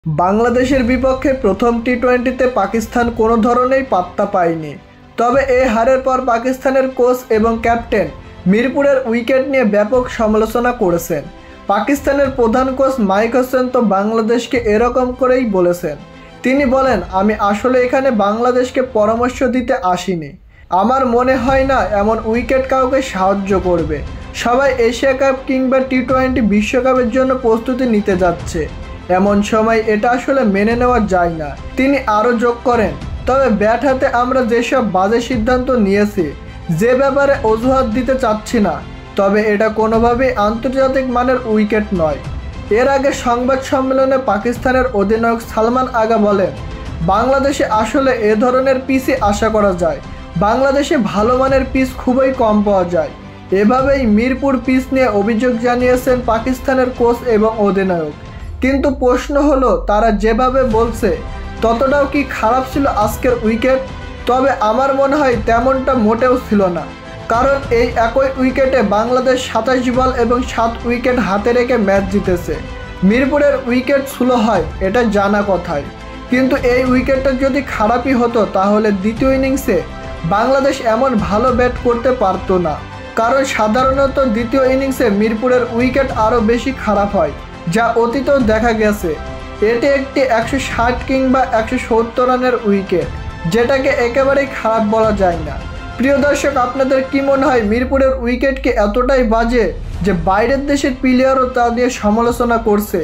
বাংলাদেশের বিপক্ষে প্রথম টি-20তে পাকিস্তান কোনো ধরনেরই পাত্তা পায়নি। তবে এই হারের পর পাকিস্তানের কোচ এবং ক্যাপ্টেন মিরপুরের উইকেট নিয়ে ব্যাপক সমালোচনা করেছেন। পাকিস্তানের প্রধান কোচ মাইক হোসেন তো বাংলাদেশকে এরকম করেই বলেছেন। তিনি বলেন, আমি আসলে এখানে বাংলাদেশকে পরামর্শ দিতে আসিনি। আমার মনে হয় না এমন উইকেট কাউকে সাহায্য করবে। সবাই এশিয়া কাপ কিংবা টি-20 বিশ্বকাপের জন্য প্রস্তুতি নিতে যাচ্ছে। এমন সময় এটা আসলে মেনে নেওয়া যায় না। তিনি আরও যোগ করেন, তবে ব্যাট হাতে আমরা যেসব বাজে সিদ্ধান্ত নিয়েছি, যে ব্যাপারে অজুহাত দিতে চাচ্ছি না, তবে এটা কোনোভাবেই আন্তর্জাতিক মানের উইকেট নয়। এর আগে সংবাদ সম্মেলনে পাকিস্তানের অধিনায়ক সালমান আগা বলেন, বাংলাদেশে আসলে এ ধরনের পিচই আশা করা যায়। বাংলাদেশে ভালো মানের পিচ খুবই কম পাওয়া যায়। এভাবেই মিরপুর পিচ নিয়ে অভিযোগ জানিয়েছেন পাকিস্তানের কোচ এবং অধিনায়ক। কিন্তু প্রশ্ন হলো, তারা যেভাবে বলছে ততটাও কি খারাপ ছিল আজকের উইকেট? তবে আমার মনে হয় তেমনটা মোটেও ছিল না। কারণ এই একই উইকেটে বাংলাদেশ 27 বল এবং 7 উইকেট হাতে রেখে ম্যাচ জিতেছে। মিরপুরের উইকেট স্লো হয় এটা জানা কথাই, কিন্তু এই উইকেটটা যদি খারাপই হতো তাহলে দ্বিতীয় ইনিংসে বাংলাদেশ এমন ভালো ব্যাট করতে পারতো না। কারণ সাধারণত দ্বিতীয় ইনিংসে মিরপুরের উইকেট আরও বেশি খারাপ হয়, যা অতীতেও দেখা গেছে। এটি একটি 160 কিংবা 170 রানের উইকেট, যেটাকে একেবারেই খারাপ বলা যায় না। প্রিয় দর্শক, আপনাদের কি মনে হয় মিরপুরের উইকেট কি এতটাই বাজে যে বাইরের দেশের প্লেয়ারও তা নিয়ে সমালোচনা করছে?